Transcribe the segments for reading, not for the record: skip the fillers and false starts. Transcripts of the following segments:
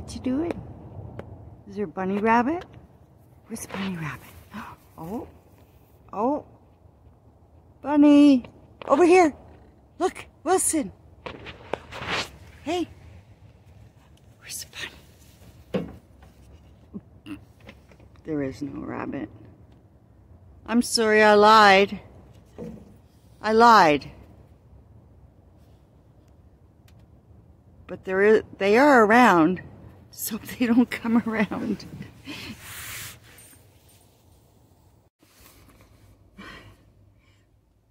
What you doing? Is there a bunny rabbit? Where's the bunny rabbit? Oh, oh, bunny, over here. Look, Wilson. Hey, where's the bunny? There is no rabbit. I'm sorry, I lied. I lied. But they are around, so they don't come around.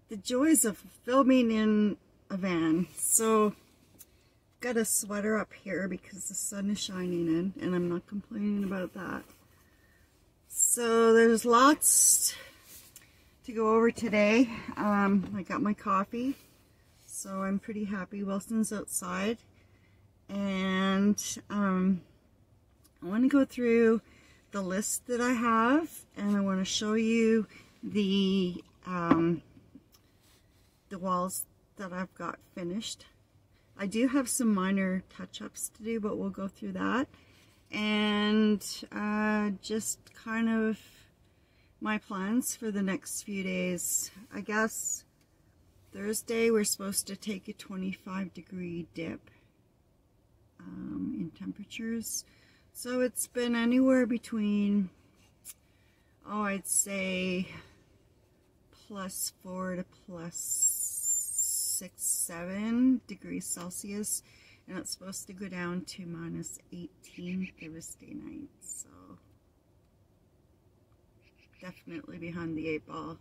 The joys of filming in a van. So, got a sweater up here because the sun is shining in, and I'm not complaining about that. So, there's lots to go over today. I got my coffee, so I'm pretty happy. Wilson's outside. And I want to go through the list that I have, and I want to show you the walls that I've got finished. I do have some minor touch-ups to do, but we'll go through that. And just kind of my plans for the next few days. I guess Thursday we're supposed to take a 25-degree dip in temperatures, so it's been anywhere between, oh, I'd say +4 to +6, 7 degrees Celsius, and it's supposed to go down to -18 Thursday night. So definitely behind the 8 ball.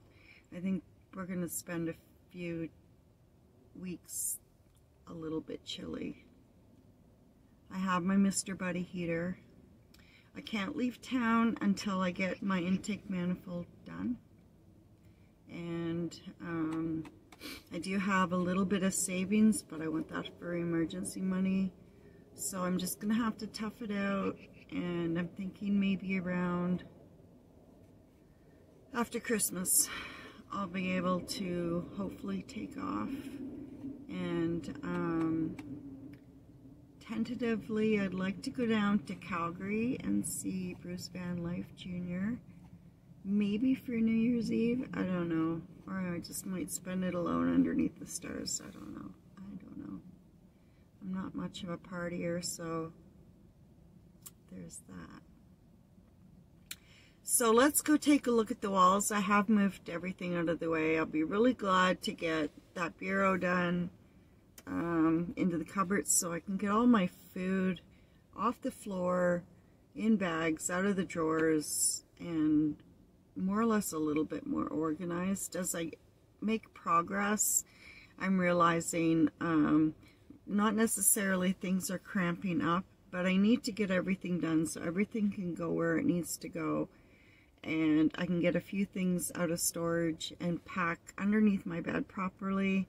I think we're gonna spend a few weeks a little bit chilly. I have my Mr. Buddy heater. I can't leave town until I get my intake manifold done. And I do have a little bit of savings, but I want that for emergency money. So I'm just gonna have to tough it out, and I'm thinking maybe around after Christmas I'll be able to hopefully take off. And tentatively, I'd like to go down to Calgary and see Bruce Van Life Jr. Maybe for New Year's Eve, I don't know. Or I just might spend it alone underneath the stars, I don't know. I'm not much of a partier, so there's that. So let's go take a look at the walls. I have moved everything out of the way. I'll be really glad to get that bureau done. Into the cupboards so I can get all my food off the floor, in bags, out of the drawers, and more or less a little bit more organized. As I make progress, I'm realizing not necessarily things are cramping up, but I need to get everything done so everything can go where it needs to go, and I can get a few things out of storage and pack underneath my bed properly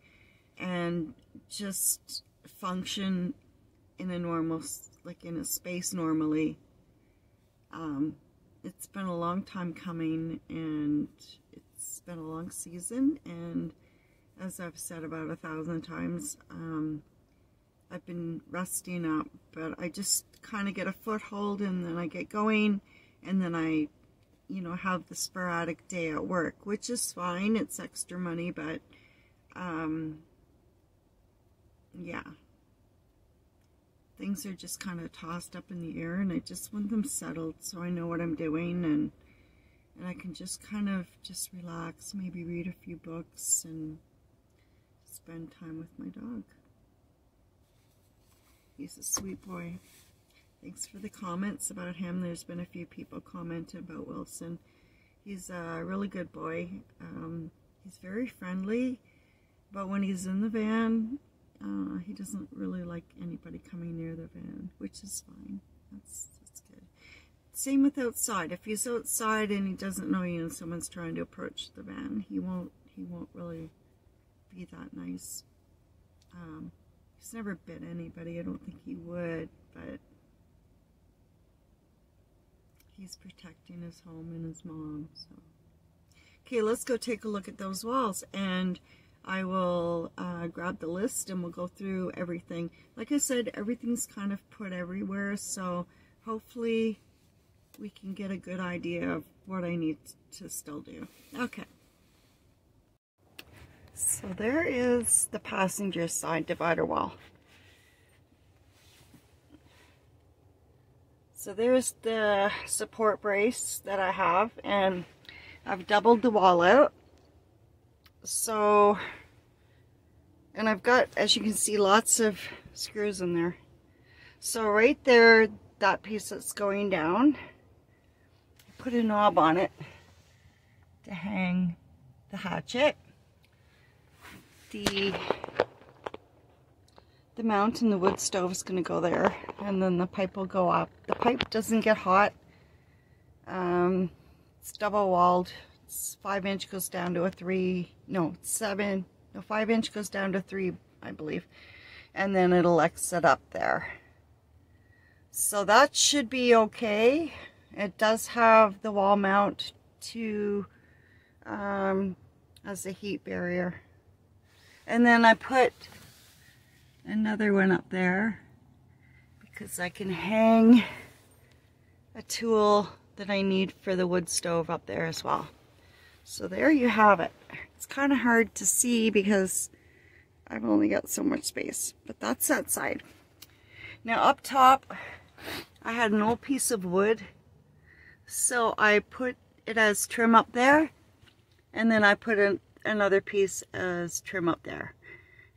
and just function in a normal, like in a space normally. It's been a long time coming, and it's been a long season, and as I've said about 1,000 times, I've been resting up, but I just kind of get a foothold, and then I get going, and then I, you know, have the sporadic day at work, which is fine. It's extra money, but yeah, things are just kind of tossed up in the air, and I just want them settled so I know what I'm doing, and I can just kind of just relax, maybe read a few books and spend time with my dog. He's a sweet boy. Thanks for the comments about him. There's been a few people commenting about Wilson. He's a really good boy. He's very friendly, but when he's in the van, he doesn't really like anybody coming near the van, which is fine. That's good. Same with outside. If he's outside and he doesn't know you and someone's trying to approach the van, he won't really be that nice. He's never bit anybody. I don't think he would, but he's protecting his home and his mom. So, okay, let's go take a look at those walls, and I will grab the list and we'll go through everything. Like I said, everything's kind of put everywhere, so hopefully we can get a good idea of what I need to still do. Okay. So there is the passenger side divider wall. So there's the support brace that I have, and I've doubled the wall out. So, and I've got, as you can see, lots of screws in there. So right there, that piece that's going down, put a knob on it to hang the hatchet. The mount in the wood stove is going to go there, and then the pipe will go up. The pipe doesn't get hot. It's double walled. It's 5 inch goes down to a 3, no 7, no 5 inch goes down to 3, I believe, and then it'll exit up there. So that should be okay. It does have the wall mount to as a heat barrier. And then I put another one up there because I can hang a tool that I need for the wood stove up there as well. So there you have it. It's kind of hard to see because I've only got so much space, but that's that side. Now up top, I had an old piece of wood, so I put it as trim up there, and then I put another piece as trim up there.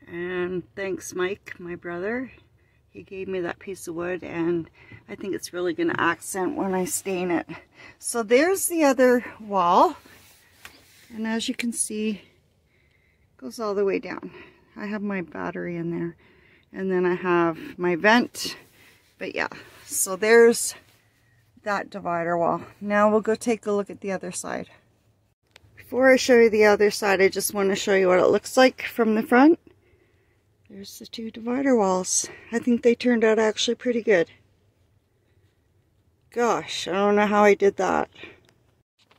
And thanks Mike, my brother, he gave me that piece of wood, and I think it's really going to accent when I stain it. So there's the other wall, and as you can see, it goes all the way down. I have my battery in there, and then I have my vent. But yeah, so there's that divider wall. Now we'll go take a look at the other side. Before I show you the other side, I just want to show you what it looks like from the front. There's the two divider walls. I think they turned out actually pretty good. Gosh, I don't know how I did that.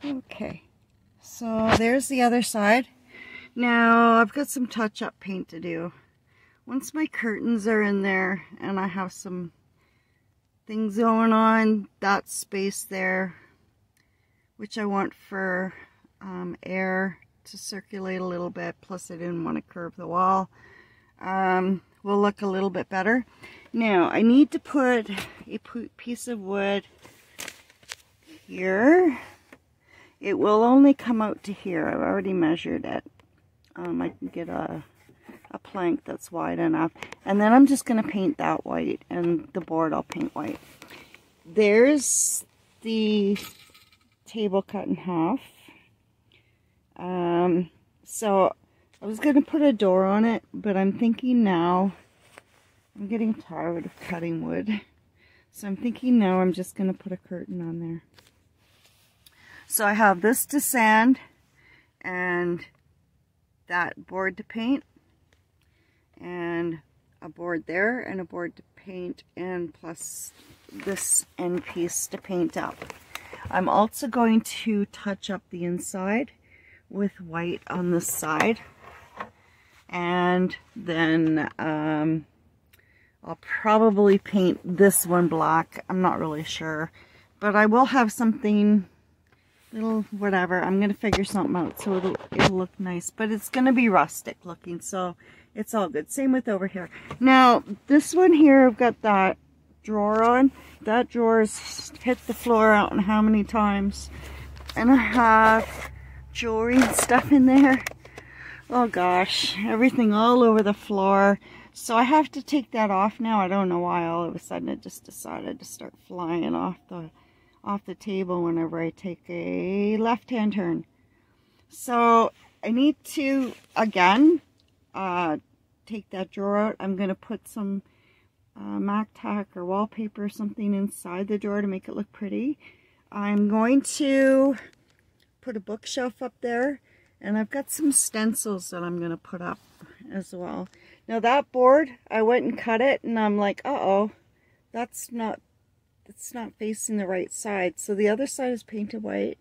Okay, so there's the other side. Now I've got some touch-up paint to do. Once my curtains are in there and I have some things going on, that space there, which I want for air to circulate a little bit, plus I didn't want to curve the wall, will look a little bit better. Now I need to put a piece of wood here. It will only come out to here. I've already measured it. I can get a plank that's wide enough, and then I'm just going to paint that white, and the board I'll paint white. There's the table cut in half. So I was going to put a door on it, but I'm thinking now, I'm getting tired of cutting wood, so I'm thinking now I'm just going to put a curtain on there. So I have this to sand and that board to paint, and a board there and a board to paint, and plus this end piece to paint up. I'm also going to touch up the inside with white on this side, and then I'll probably paint this one black. I'm not really sure, but I will have something little whatever. I'm gonna figure something out so it'll look nice, but it's gonna be rustic looking, so it's all good. Same with over here. Now this one here, I've got that drawer on. That drawer's hit the floor out and how many times, and I have jewelry and stuff in there. Oh gosh, everything all over the floor. So I have to take that off now. I don't know why all of a sudden it just decided to start flying off the table whenever I take a left-hand turn. So I need to again take that drawer out. I'm going to put some Mac Tack or wallpaper or something inside the drawer to make it look pretty. I'm going to put a bookshelf up there, and I've got some stencils that I'm going to put up as well. Now that board, I went and cut it, and I'm like, uh-oh, it's not facing the right side. So the other side is painted white.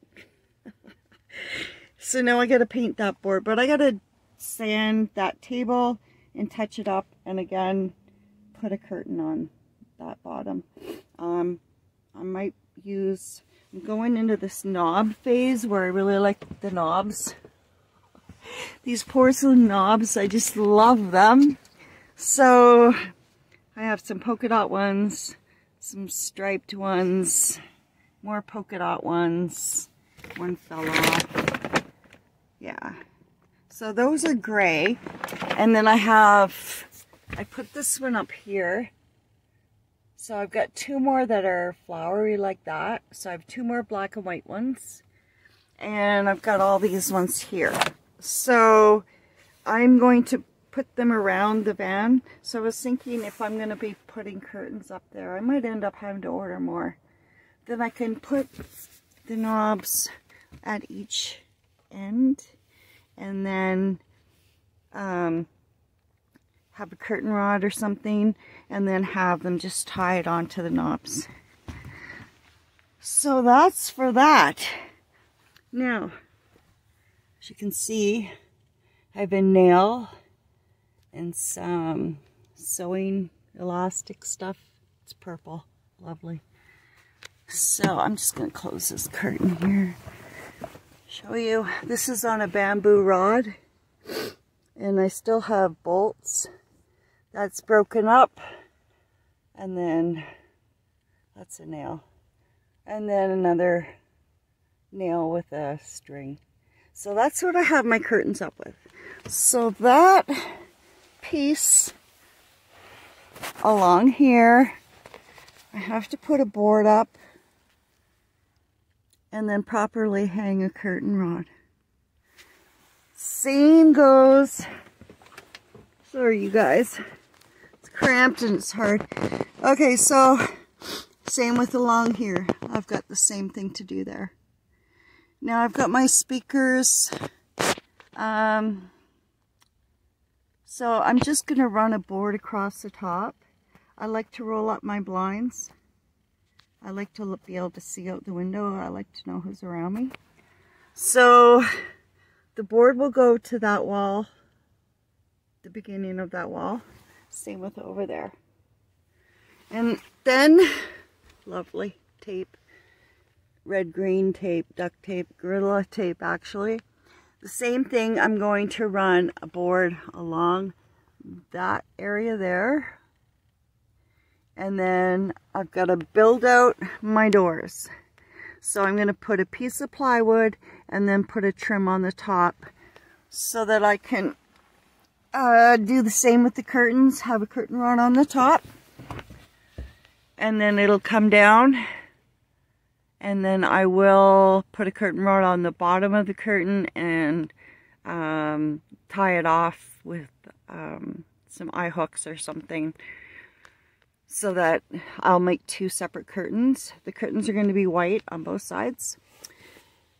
So now I got to paint that board, but I got to sand that table and touch it up, and again put a curtain on that bottom. I might use, I'm going into this knob phase where I really like the knobs. These porcelain knobs, I just love them. So I have some polka dot ones, some striped ones, more polka dot ones. One fell off. Yeah. So those are gray. And then I put this one up here. So I've got two more that are flowery like that. So I have two more black and white ones. And I've got all these ones here. So I'm going to put them around the van. So I was thinking if I'm going to be putting curtains up there, I might end up having to order more. Then I can put the knobs at each end and then have a curtain rod or something, and then have them just tied onto the knobs. So that's for that. Now, as you can see, I have a nail and some sewing elastic stuff. It's purple, lovely. So I'm just going to close this curtain here. Show you. This is on a bamboo rod, and I still have bolts. That's broken up, and then that's a nail, and then another nail with a string. So that's what I have my curtains up with. So that piece along here, I have to put a board up and then properly hang a curtain rod. Same goes, sorry you guys, it's cramped and it's hard. Okay, so same with along here. I've got the same thing to do there. Now I've got my speakers. So I'm just going to run a board across the top. I like to roll up my blinds. I like to be able to see out the window. I like to know who's around me. So the board will go to that wall, the beginning of that wall. Same with over there. And then, lovely tape, red green tape, duct tape, Gorilla tape actually. The same thing, I'm going to run a board along that area there. And then I've got to build out my doors. So I'm going to put a piece of plywood and then put a trim on the top so that I can do the same with the curtains, have a curtain rod on the top. And then it'll come down. And then I will put a curtain rod on the bottom of the curtain and tie it off with some eye hooks or something, so that I'll make two separate curtains. The curtains are going to be white on both sides.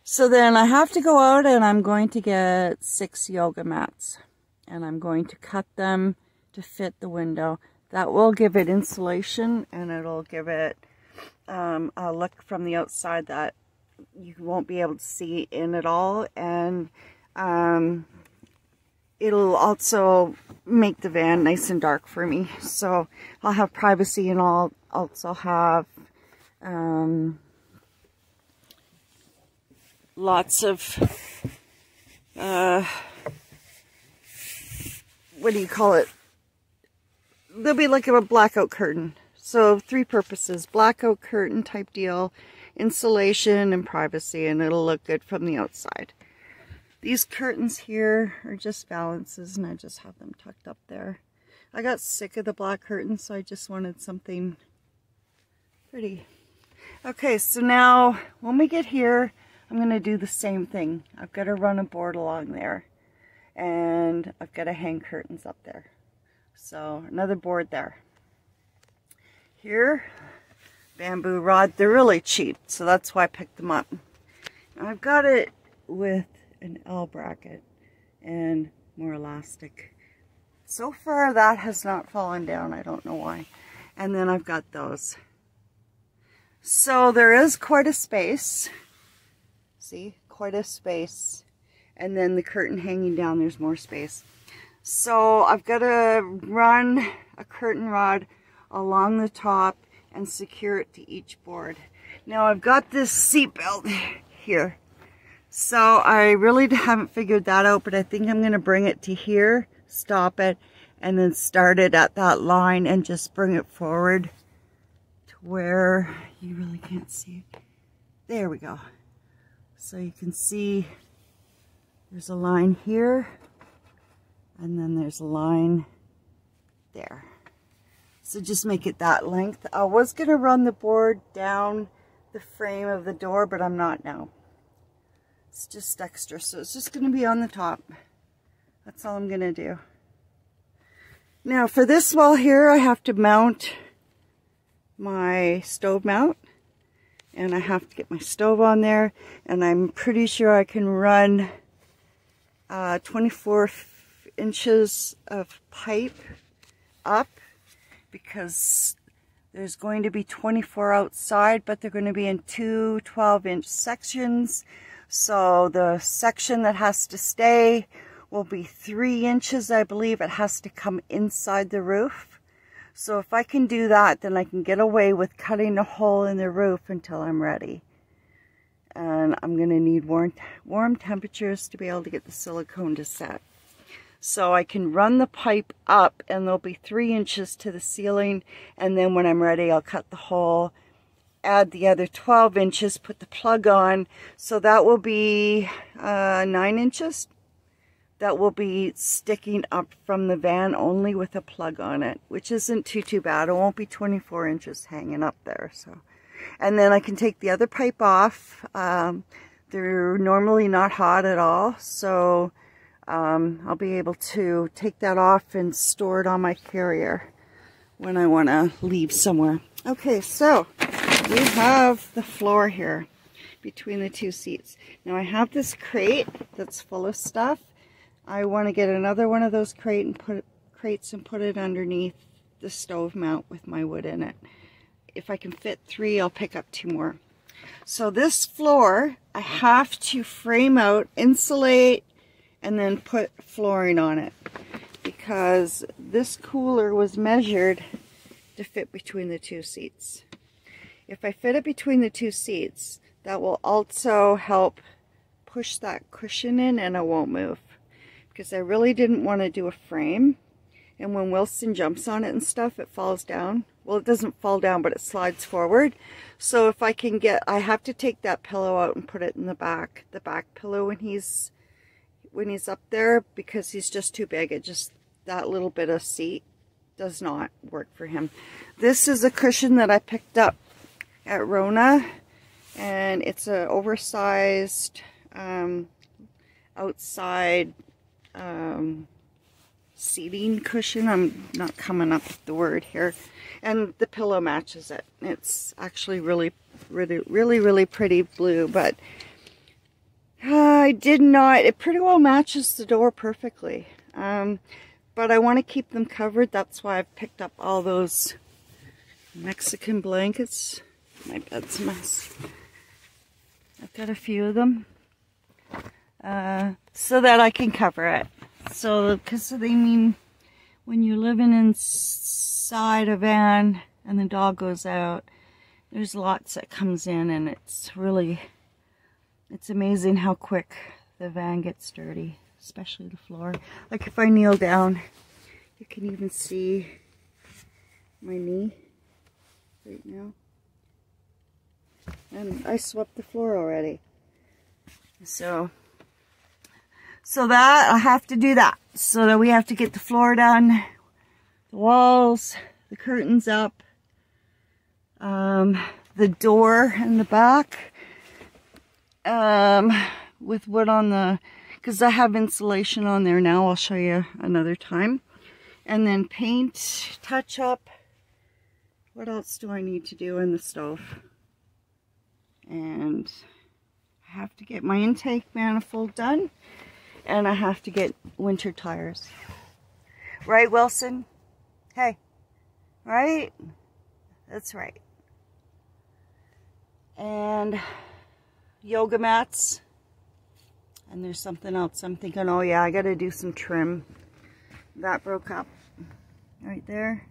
So then I have to go out and I'm going to get 6 yoga mats. And I'm going to cut them to fit the window. That will give it insulation, and it'll give it a look from the outside that you won't be able to see in at all. And it'll also make the van nice and dark for me. So I'll have privacy, and I'll also have lots of, what do you call it? There'll be like a blackout curtain. So 3 purposes, blackout curtain type deal, insulation and privacy, and it'll look good from the outside. These curtains here are just valances, and I just have them tucked up there. I got sick of the black curtains, so I just wanted something pretty. Okay, so now when we get here, I'm going to do the same thing. I've got to run a board along there, and I've got to hang curtains up there. So another board there. Here, bamboo rod. They're really cheap, so that's why I picked them up. I've got it with an L bracket and more elastic. So far that has not fallen down. I don't know why. And then I've got those. So there is quite a space. See, quite a space. And then the curtain hanging down, there's more space. So I've got to run a curtain rod along the top and secure it to each board. Now I've got this seat belt here. So I really haven't figured that out, but I think I'm going to bring it to here, stop it, and then start it at that line and just bring it forward to where you really can't see it. There we go. So you can see there's a line here, and then there's a line there. So just make it that length. I was going to run the board down the frame of the door, but I'm not now. It's just extra, so it's just going to be on the top. That's all I'm going to do. Now for this wall here, I have to mount my stove mount, and I have to get my stove on there, and I'm pretty sure I can run 24 inches of pipe up, because there's going to be 24 outside, but they're going to be in two 12-inch sections. So the section that has to stay will be 3 inches, I believe. It has to come inside the roof. So if I can do that, then I can get away with cutting a hole in the roof until I'm ready. And I'm going to need warm temperatures to be able to get the silicone to set. So I can run the pipe up, and there'll be 3 inches to the ceiling, and then when I'm ready, I'll cut the hole, add the other 12 inches, put the plug on. So that will be 9 inches. That will be sticking up from the van only with a plug on it, which isn't too bad. It won't be 24 inches hanging up there. So, and then I can take the other pipe off. They're normally not hot at all, so I'll be able to take that off and store it on my carrier when I want to leave somewhere. Okay, so we have the floor here between the two seats. Now I have this crate that's full of stuff. I want to get another one of those crates and put it underneath the stove mount with my wood in it. If I can fit 3, I'll pick up 2 more. So this floor, I have to frame out, insulate, and then put flooring on it, because this cooler was measured to fit between the 2 seats. If I fit it between the 2 seats, that will also help push that cushion in and it won't move, because I really didn't want to do a frame, and when Wilson jumps on it and stuff, it falls down. Well, it doesn't fall down, but it slides forward. So if I can get, I have to take that pillow out and put it in the back pillow when he's up there, because he's just too big. It just, that little bit of seat does not work for him. This is a cushion that I picked up at Rona, and it's an oversized outside seating cushion. I'm not coming up with the word here. And the pillow matches it. It's actually really pretty blue, but I did not, it pretty well matches the door perfectly. But I want to keep them covered. That's why I've picked up all those Mexican blankets. My bed's a mess. I've got a few of them. So that I can cover it. So, because they mean, when you're living inside a van and the dog goes out, there's lots that comes in, and it's amazing how quick the van gets dirty, especially the floor. Like if I kneel down, you can even see my knee right now. And I swept the floor already. So that, I have to do that. So that we have to get the floor done, the walls, the curtains up, the door in the back, with wood on the, because I have insulation on there now. I'll show you another time. And then paint, touch up. What else do I need to do in the stove? And I have to get my intake manifold done. And I have to get winter tires. Right, Wilson? Hey. Right? That's right. And yoga mats. And there's something else I'm thinking, oh yeah, I gotta do some trim. that broke up right there.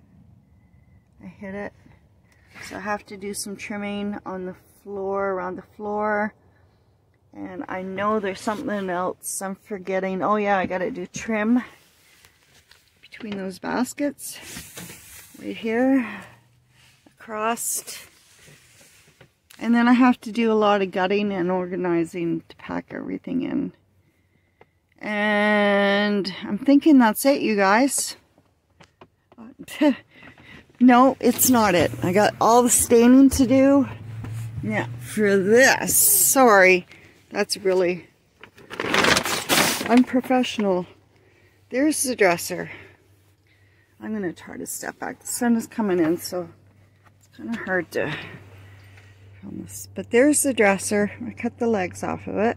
I hit it. So I have to do some trimming on the floor, around the floor. And I know there's something else I'm forgetting. Oh yeah, I gotta do trim between those baskets. Right here, across. And then I have to do a lot of gutting and organizing to pack everything in. And I'm thinking that's it, you guys. No, it's not it. I got all the staining to do. Yeah, for this. Sorry. That's really unprofessional. There's the dresser. I'm going to try to step back. The sun is coming in, so it's kind of hard to film this. But there's the dresser. I cut the legs off of it.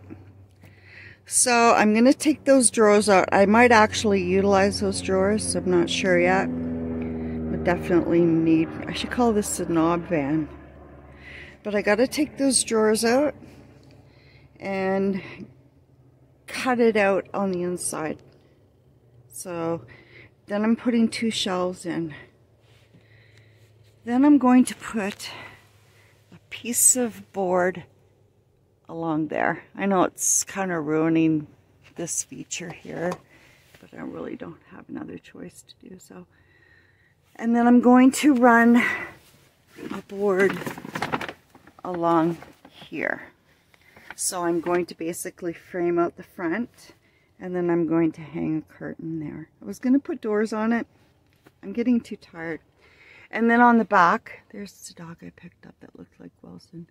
So I'm going to take those drawers out. I might actually utilize those drawers. I'm not sure yet. But definitely need, I should call this the knob van. But I got to take those drawers out and cut it out on the inside. So then I'm putting 2 shelves in. Then I'm going to put a piece of board along there. I know it's kind of ruining this feature here, but I really don't have another choice to do so. And then I'm going to run a board along here. So I'm going to basically frame out the front, and then I'm going to hang a curtain there. I was going to put doors on it. I'm getting too tired. And then on the back, there's the dog I picked up that looked like Wilson.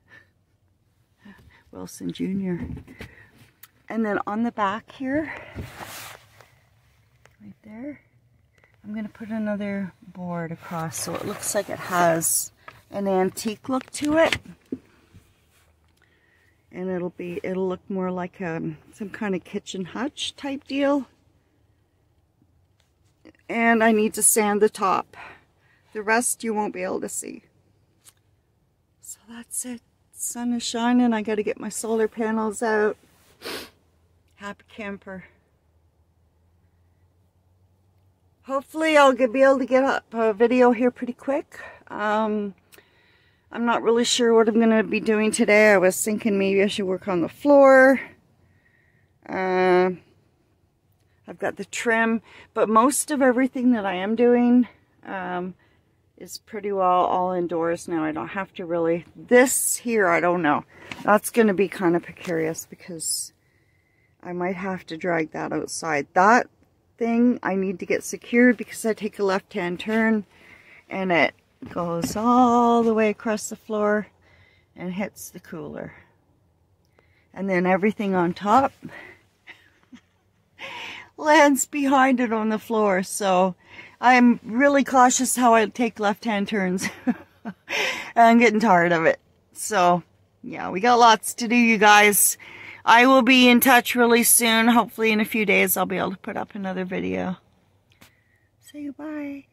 Wilson Jr. And then on the back here, right there, I'm going to put another board across so it looks like it has an antique look to it. And it'll look more like some kind of kitchen hutch type deal. And I need to sand the top. The rest you won't be able to see. So that's it. Sun is shining. I got to get my solar panels out. Happy camper. Hopefully I'll be able to get up a video here pretty quick. I'm not really sure what I'm going to be doing today. I was thinking maybe I should work on the floor. I've got the trim, but most of everything that I am doing is pretty well all indoors now. I don't have to really, this here, I don't know. That's going to be kind of precarious because I might have to drag that outside. That thing I need to get secured because I take a left-hand turn and it goes all the way across the floor and hits the cooler. And then everything on top lands behind it on the floor. So I'm really cautious how I take left-hand turns. I'm getting tired of it. So yeah, we got lots to do, you guys. I will be in touch really soon. Hopefully in a few days I'll be able to put up another video. Say goodbye.